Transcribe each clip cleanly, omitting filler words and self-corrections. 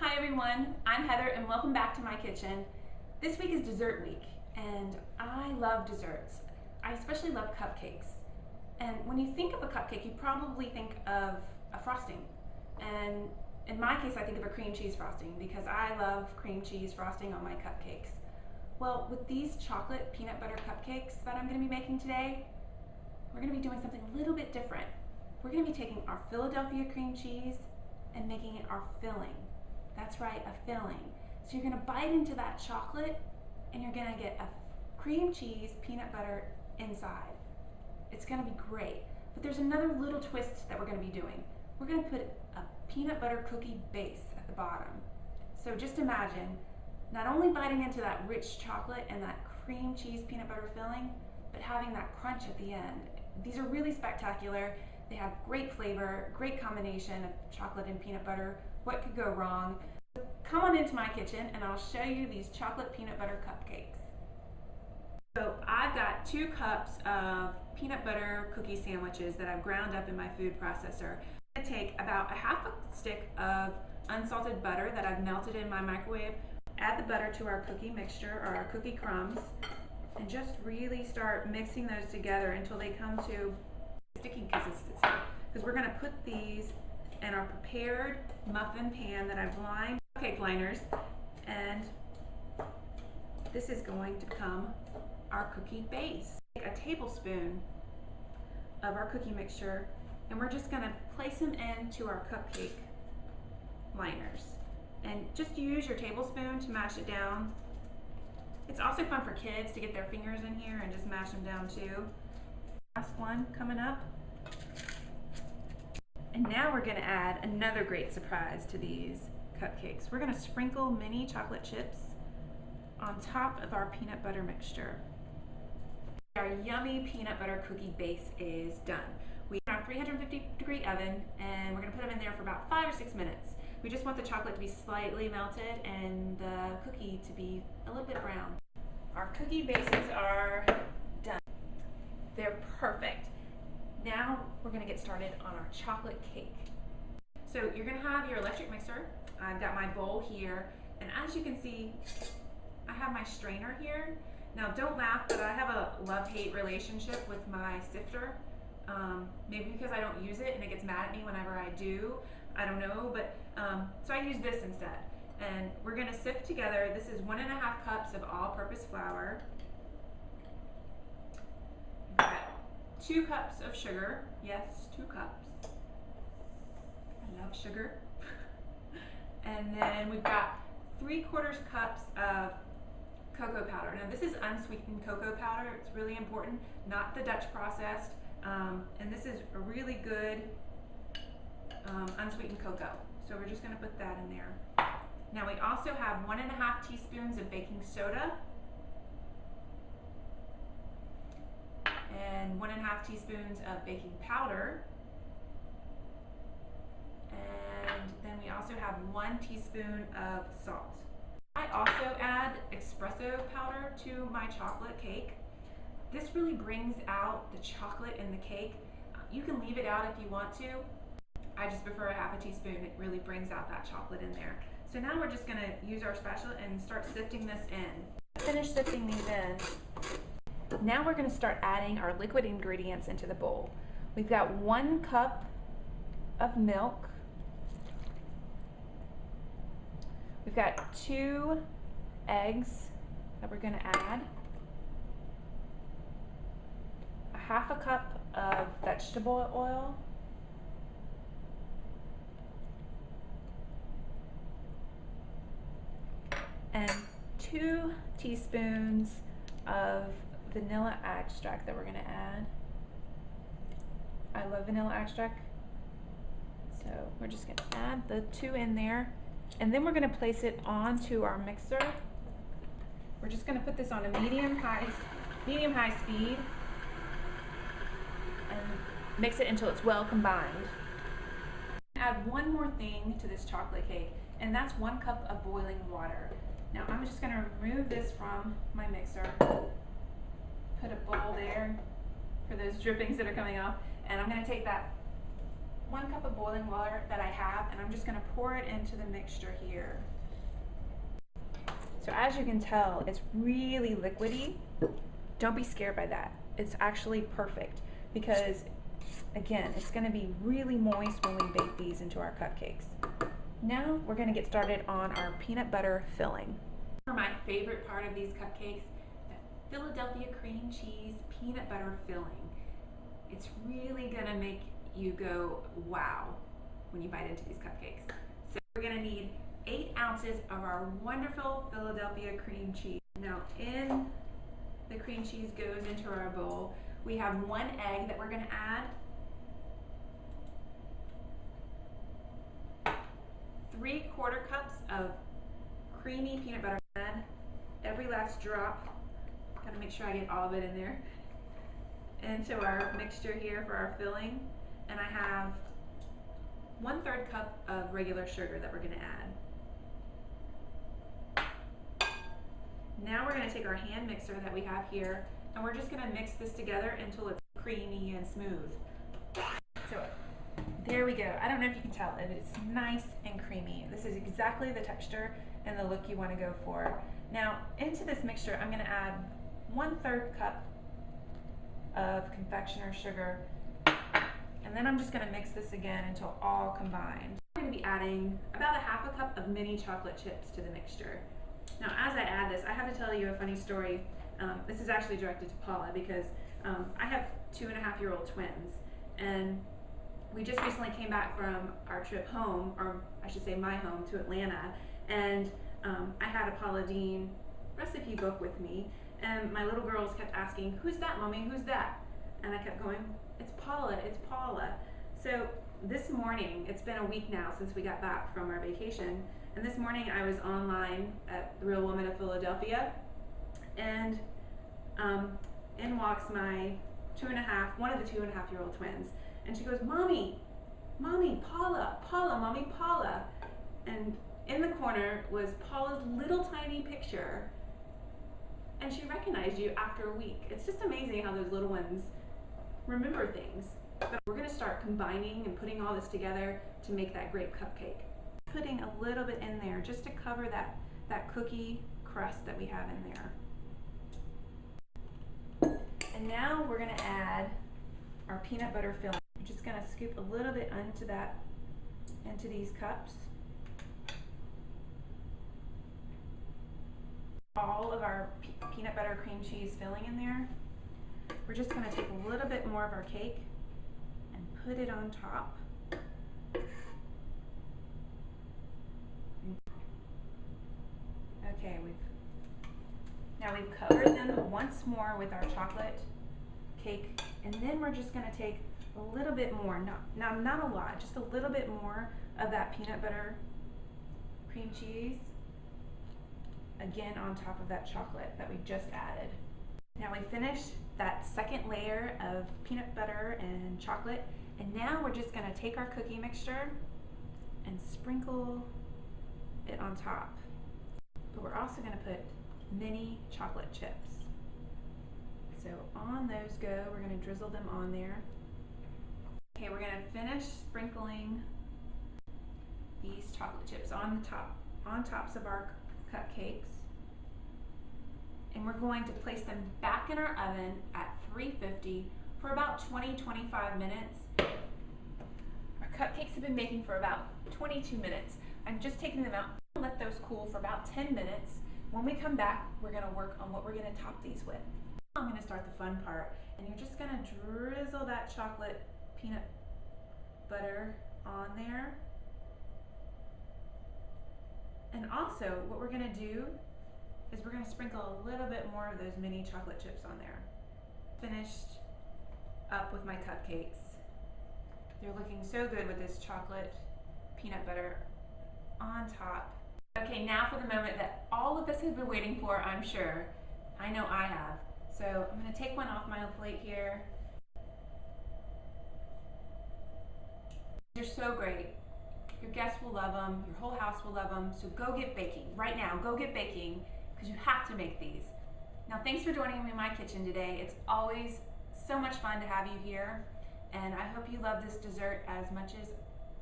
Hi everyone, I'm Heather and welcome back to my kitchen. This week is dessert week and I love desserts. I especially love cupcakes. And when you think of a cupcake, you probably think of a frosting. And in my case, I think of a cream cheese frosting because I love cream cheese frosting on my cupcakes. Well, with these chocolate peanut butter cupcakes that I'm going to be making today, we're going to be doing something a little bit different. We're going to be taking our Philadelphia cream cheese and making it our filling. That's right, a filling. So you're gonna bite into that chocolate and you're gonna get a cream cheese peanut butter inside. It's gonna be great. But there's another little twist that we're gonna be doing. We're gonna put a peanut butter cookie base at the bottom. So just imagine not only biting into that rich chocolate and that cream cheese peanut butter filling, but having that crunch at the end. These are really spectacular. They have great flavor, great combination of chocolate and peanut butter. What could go wrong? Come on into my kitchen and I'll show you these chocolate peanut butter cupcakes. So I've got 2 cups of peanut butter cookie sandwiches that I've ground up in my food processor. I'm going to take about a half a stick of unsalted butter that I've melted in my microwave, add the butter to our cookie mixture or our cookie crumbs, and just really start mixing those together until they come to sticky consistency. Because we're going to put these in our prepared muffin pan that I've lined with cupcake liners, and this is going to become our cookie base. Take a tablespoon of our cookie mixture and we're just going to place them into our cupcake liners, and just use your tablespoon to mash it down. It's also fun for kids to get their fingers in here and just mash them down too. Last one coming up. And now we're going to add another great surprise to these cupcakes. We're going to sprinkle mini chocolate chips on top of our peanut butter mixture. Our yummy peanut butter cookie base is done. We have our 350-degree oven and we're going to put them in there for about 5 or 6 minutes. We just want the chocolate to be slightly melted and the cookie to be a little bit brown. Our cookie bases are done. They're perfect. Now we're going to get started on our chocolate cake. So you're going to have your electric mixer. I've got my bowl here, and as you can see, I have my strainer here. Now don't laugh, but I have a love-hate relationship with my sifter. Maybe because I don't use it and it gets mad at me whenever I do. I don't know, but so I use this instead. And we're going to sift together. This is 1.5 cups of all-purpose flour. 2 cups of sugar. Yes, 2 cups. I love sugar. And then we've got 3/4 cups of cocoa powder. Now this is unsweetened cocoa powder. It's really important, not the Dutch processed. And this is a really good unsweetened cocoa. So we're just going to put that in there. Now we also have 1.5 teaspoons of baking soda. And 1.5 teaspoons of baking powder. And then we also have 1 teaspoon of salt. I also add espresso powder to my chocolate cake. This really brings out the chocolate in the cake. You can leave it out if you want to. I just prefer 1/2 teaspoon. It really brings out that chocolate in there. So now we're just going to use our spatula and start sifting this in. Finish sifting these in. Now we're going to start adding our liquid ingredients into the bowl. We've got 1 cup of milk. We've got 2 eggs that we're going to add. 1/2 cup of vegetable oil. And 2 teaspoons of vanilla extract that we're going to add. I love vanilla extract. So we're just going to add the 2 in there. And then we're going to place it onto our mixer. We're just going to put this on a medium-high speed and mix it until it's well combined. Add one more thing to this chocolate cake, and that's 1 cup of boiling water. Now I'm just going to remove this from my mixer. Put a bowl there for those drippings that are coming off, and I'm going to take that 1 cup of boiling water that I have, and I'm just going to pour it into the mixture here. So as you can tell, it's really liquidy. Don't be scared by that. It's actually perfect because, again, it's going to be really moist when we bake these into our cupcakes. Now we're going to get started on our peanut butter filling. For my favorite part of these cupcakes, the Philadelphia cream cheese peanut butter filling. It's really going to make you go wow when you bite into these cupcakes. So we're going to need 8 ounces of our wonderful Philadelphia cream cheese. Now in the cream cheese goes into our bowl. We have 1 egg that we're going to add. 3/4 cups of creamy peanut butter. Add every last drop. Got to make sure I get all of it in there. Into our mixture here for our filling. And I have 1/3 cup of regular sugar that we're going to add. Now we're going to take our hand mixer that we have here, and we're just going to mix this together until it's creamy and smooth. So there we go. I don't know if you can tell, it's nice and creamy. This is exactly the texture and the look you want to go for. Now into this mixture, I'm going to add 1/3 cup of confectioner's sugar, and then I'm just going to mix this again until all combined. I'm going to be adding about 1/2 cup of mini chocolate chips to the mixture. Now as I add this, I have to tell you a funny story. This is actually directed to Paula because I have 2.5-year-old twins, and we just recently came back from our trip home, or I should say my home, to Atlanta, and I had a Paula Deen recipe book with me, and my little girls kept asking, "Who's that, Mommy? Who's that?" And I kept going, "It's Paula, it's Paula." So this morning, it's been a week now since we got back from our vacation, and this morning I was online at The Real Woman of Philadelphia, and in walks my one of the 2.5-year-old twins, and she goes, "Mommy, Mommy, Paula, Paula, Mommy, Paula." And in the corner was Paula's little tiny picture, and she recognized you after a week. It's just amazing how those little ones remember things. But we're going to start combining and putting all this together to make that grape cupcake. Putting a little bit in there just to cover that cookie crust that we have in there. And now we're going to add our peanut butter filling. I'm just going to scoop a little bit into these cups. All of our peanut butter cream cheese filling in there. We're just going to take a little bit more of our cake and put it on top. Okay, we've covered them once more with our chocolate cake, and then we're just going to take a little bit more, not a lot, just a little bit more of that peanut butter cream cheese, again on top of that chocolate that we just added. Now we finished that second layer of peanut butter and chocolate, and now we're just going to take our cookie mixture and sprinkle it on top. But we're also going to put mini chocolate chips. So on those go, we're going to drizzle them on there. Okay, we're going to finish sprinkling these chocolate chips on tops of our cupcakes. And we're going to place them back in our oven at 350 for about 20-25 minutes. Our cupcakes have been baking for about 22 minutes. I'm just taking them out and let those cool for about 10 minutes. When we come back, we're going to work on what we're going to top these with. I'm going to start the fun part, and you're just going to drizzle that chocolate peanut butter on there. And also, what we're going to do is we're going to sprinkle a little bit more of those mini chocolate chips on there. Finished up with my cupcakes. They're looking so good with this chocolate peanut butter on top. Okay, now for the moment that all of us have been waiting for, I'm sure. I know I have. So I'm going to take one off my plate here. They're so great. Your guests will love them. Your whole house will love them. So go get baking. Right now, go get baking, because you have to make these. Now, thanks for joining me in my kitchen today. It's always so much fun to have you here. And I hope you love this dessert as much as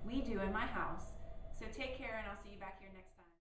we do in my house. So take care, and I'll see you back here next time.